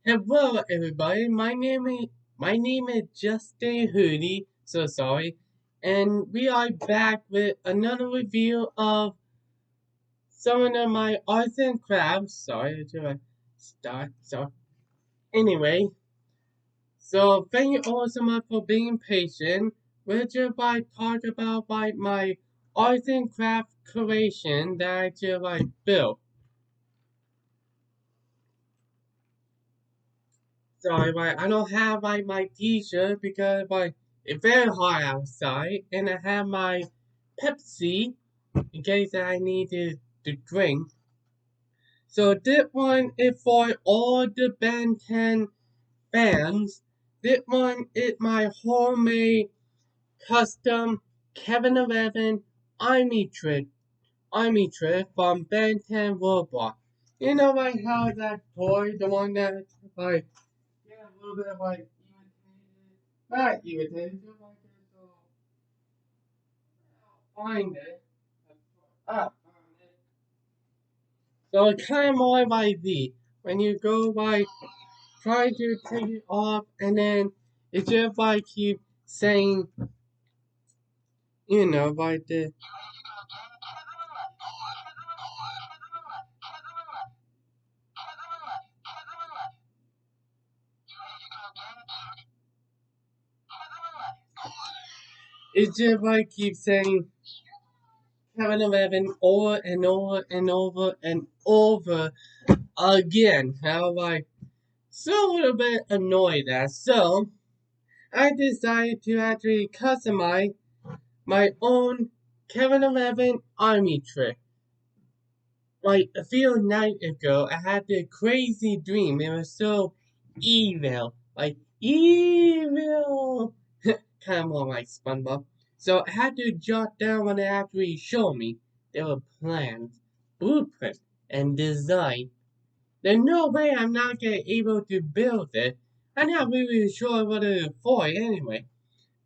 Hello, everybody. My name is Justin Hoodie. So sorry, and we are back with another review of some of my arts and crafts. Sorry to start. So anyway, so thank you all so much for being patient. We're just talk about my arts and craft creation that I just built. Sorry, I don't have my t-shirt because it's very hot outside, and I have my Pepsi in case I need to drink. So this one is for all the Ben 10 fans. This one is my homemade custom Kevin 11 Army trick from Ben 10 Roblox. You know how that toy, the one that yeah, a little bit of not irritated, just so find it. Found it. So it's kind of more like the when you go try to take it off, and then it just keep saying, the it just keep saying Kevin 11 over and over and over and over again. How so a little bit annoyed at. So I decided to actually customize my own Kevin 11 army trick. Like a few nights ago, I had a crazy dream. It was so evil. Like, evil! Kind of more like SpongeBob. So I had to jot down what they actually showed me. There were plans, blueprints, and design. There's no way I'm not gonna able to build it. I'm not really sure what it is for anyway.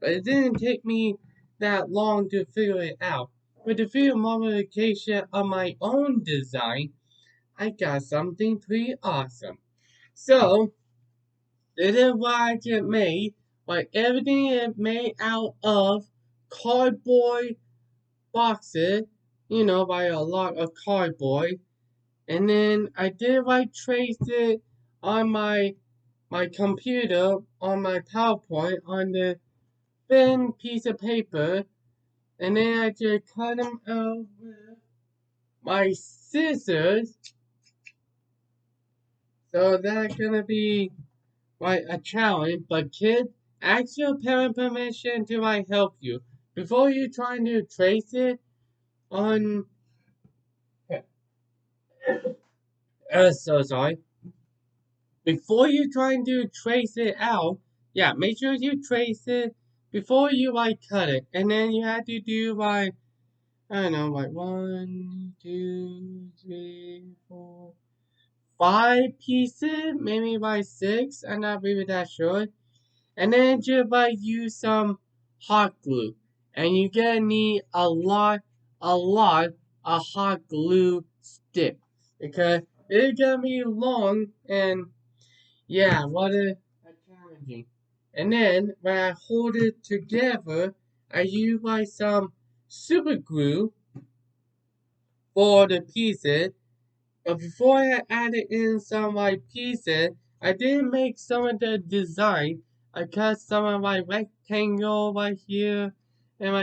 But it didn't take me that long to figure it out. With a few modifications of my own design, I got something pretty awesome. So, this is what I just made. Like everything is made out of cardboard boxes, by a lot of cardboard. And then I did trace it on my computer, on my PowerPoint, on the thin piece of paper, and then I just cut them out with my scissors. So that's gonna be a challenge. But kids, ask your parent permission to help you before you try to trace it on. So sorry. Before you try to trace it out, yeah, make sure you trace it before you cut it, and then you have to do I don't know, one, two, three, four, five pieces, maybe six. I'm not really that sure. And then just use some hot glue, and you're gonna need a lot of hot glue stick because it's gonna be long and yeah, what a challenging. And then when I hold it together, I use some super glue for the pieces. But before I added in some pieces, I did make some of the design. I cut some of my rectangle right here, and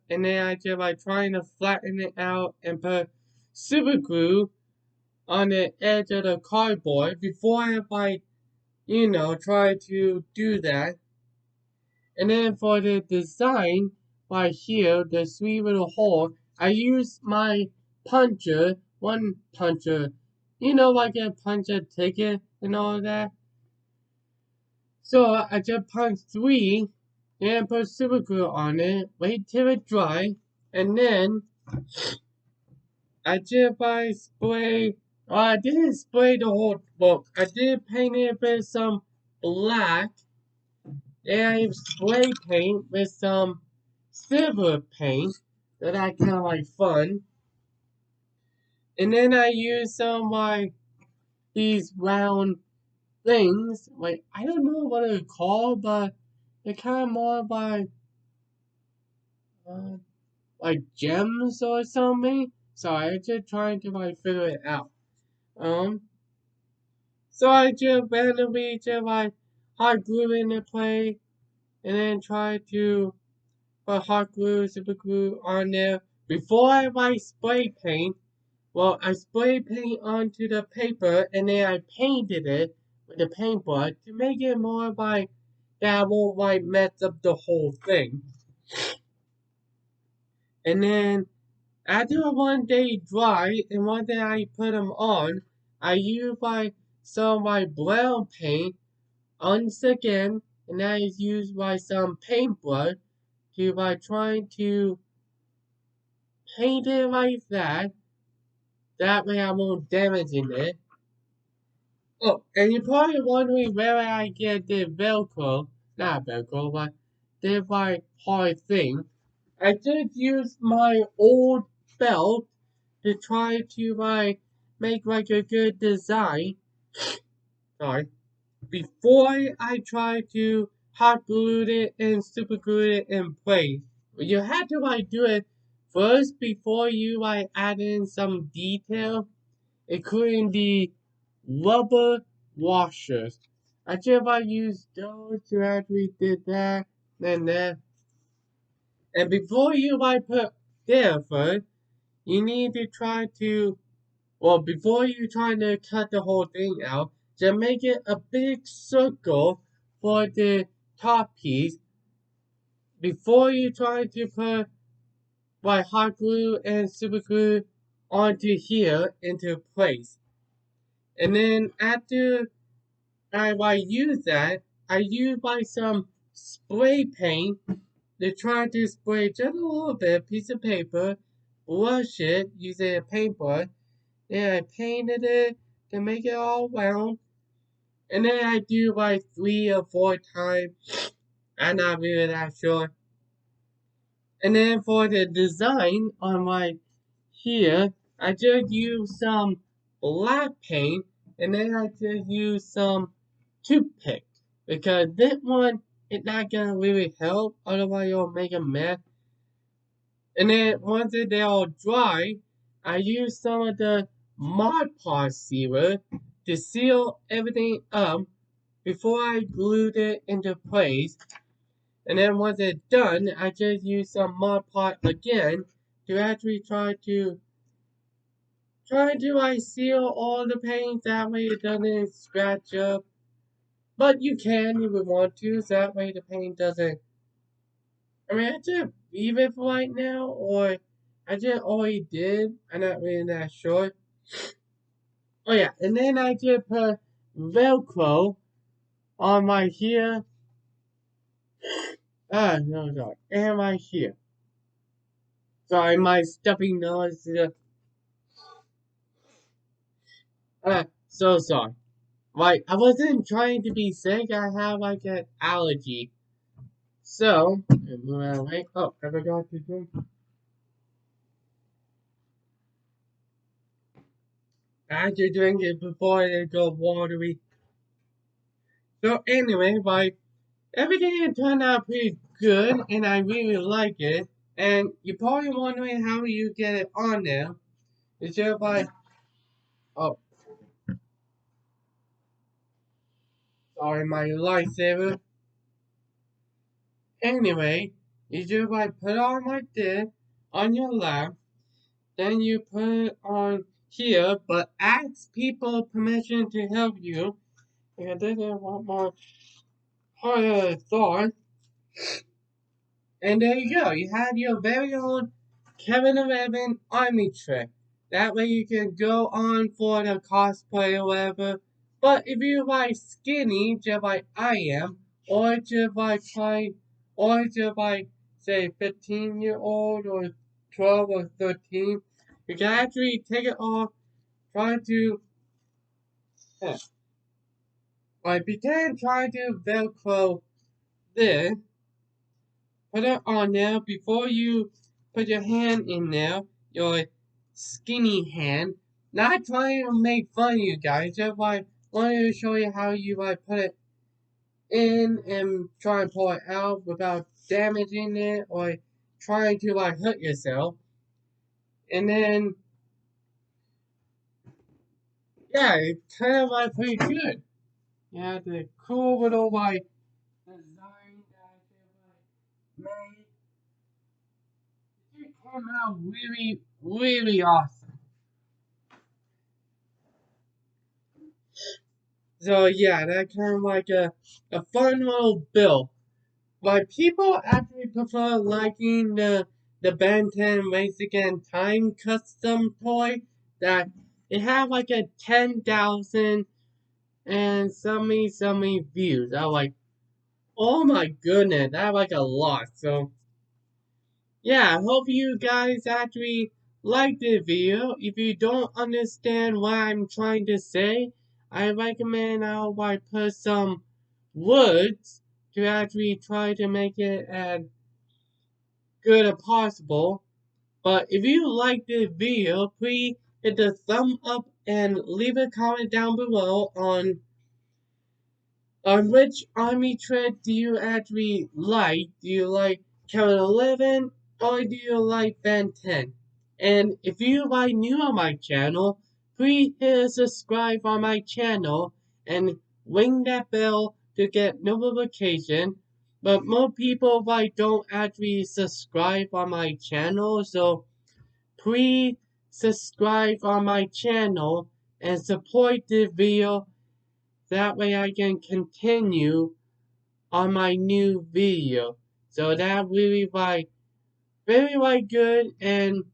then I just trying to flatten it out and put super glue on the edge of the cardboard before I try to do that. And then for the design right here, the sweet little hole, I use my puncher, one puncher, a puncher ticket and all that. So I just punch three and put super glue on it, wait till it dry, and then I just spray. Oh, I didn't spray the whole book. I did paint it with some black. And I spray paint with some silver paint that I kind of fun. And then I use some these round things. Like, I don't know what they're called, but they're kind of more uh, like gems or something. So I just trying to like figure it out. Um, so I just randomly just like hot glue into play, and then try to put hot glue, super glue on there before I like spray paint. Well, I spray paint onto the paper, and then I painted it with a paintbrush to make it more like that won't like mess up the whole thing. And then after one day dry, and one day I put them on, I use like some like brown paint once again, and that is used by some paintbrush to by trying to paint it like that. That way I won't damage it. Oh, and you're probably wondering where I get the Velcro. Not Velcro, but the like hard thing. I did use my old belt to try to like make like a good design. Sorry. Before I try to hot glue it and super glue it in place. You had to like do it first before you like add in some detail, including the rubber washers. I just like used those to actually did that and that. And before you like put there first, you need to try to well before you try to cut the whole thing out, just make it a big circle for the top piece before you try to put like hot glue and super glue onto here into place. And then after I like use that, I use like some spray paint to try to spray just a little bit, piece of paper, brush it using a paintbrush. Then I painted it to make it all round. And then I do like 3 or 4 times. I'm not really that sure. And then for the design on my here, I just use some black paint, and then I just use some toothpick because this one it's not gonna really help, otherwise you'll make a mess. And then once they're all dry, I use some of the Mod Podge sealer to seal everything up before I glued it into place. And then once it's done, I just use some Mod Podge again to actually try to like seal all the paint that way it doesn't scratch up. But you can if you want to, so that way the paint doesn't. I mean, I just leave it for right now, or I just already did. I'm not really that sure. Oh yeah, and then I just put Velcro on my here. No, sorry, and my here. Sorry, my stuffy nose. So sorry. Like, I wasn't trying to be sick. I have like an allergy. So, wait. Oh, I forgot to drink. I had to drink it before it go watery. So anyway, like everything turned out pretty good, and I really like it. And you're probably wondering how you get it on there. It's just like, oh, sorry, my lightsaber. Anyway, you just like put it on like this on your lap. Then you put it on here, but ask people permission to help you because they didn't want more harder thought. And there you go. You have your very own Kevin 11 army trick. That way you can go on for the cosplay or whatever. But if you like skinny, just like I am, or just like trying, or just like say 15-year-old or 12 or 13, you can actually take it off, try to, yeah, like pretend try to Velcro this. Put it on there before you put your hand in there, your skinny hand. Not trying to make fun of you guys, just like wanted to show you how you like put it in and try and pull it out without damaging it or trying to like hurt yourself. And then yeah, it's kind of like pretty good. Yeah, the cool little like design that they like made. It came out really, really awesome. So yeah, that kind of like a fun little build. But people actually prefer liking the Ben 10 Race Against Time custom toy that it had like a 10,000 and so many views. I was like, oh my goodness, that's like a lot. So yeah, I hope you guys actually like the video. If you don't understand what I'm trying to say, I recommend I'll like put some words to actually try to make it as good as possible. But if you like this video, please hit the thumb up and leave a comment down below on which army trick do you actually like? Do you like Kevin 11 or do you like Ben 10? And if you are new on my channel, please hit subscribe on my channel and ring that bell to get notification. But more people like don't actually subscribe on my channel, so please subscribe on my channel and support this video. That way I can continue on my new video. So that really like good. And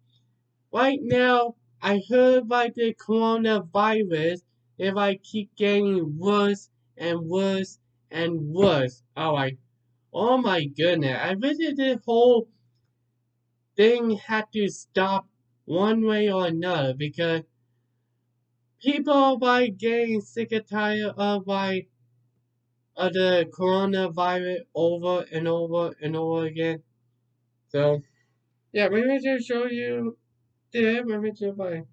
right now I heard like the coronavirus if I keep getting worse and worse and worse. Oh my goodness. I wish this whole thing had to stop one way or another because people like getting sick and tired of the coronavirus over and over and over again. So yeah, let me just show you there. Let me just like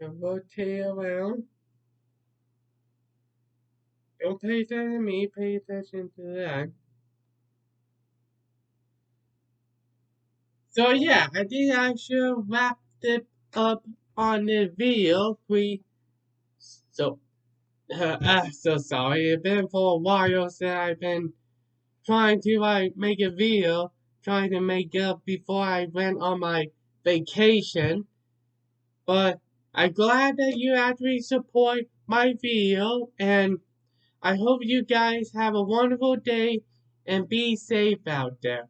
rotate around. Don't pay attention to me, pay attention to that. So yeah, I think I should wrap it up on the video, please. So so sorry. It's been for a while since I've been trying to like make a video, trying to make up before I went on my vacation. But I'm glad that you actually support my video, and I hope you guys have a wonderful day and be safe out there.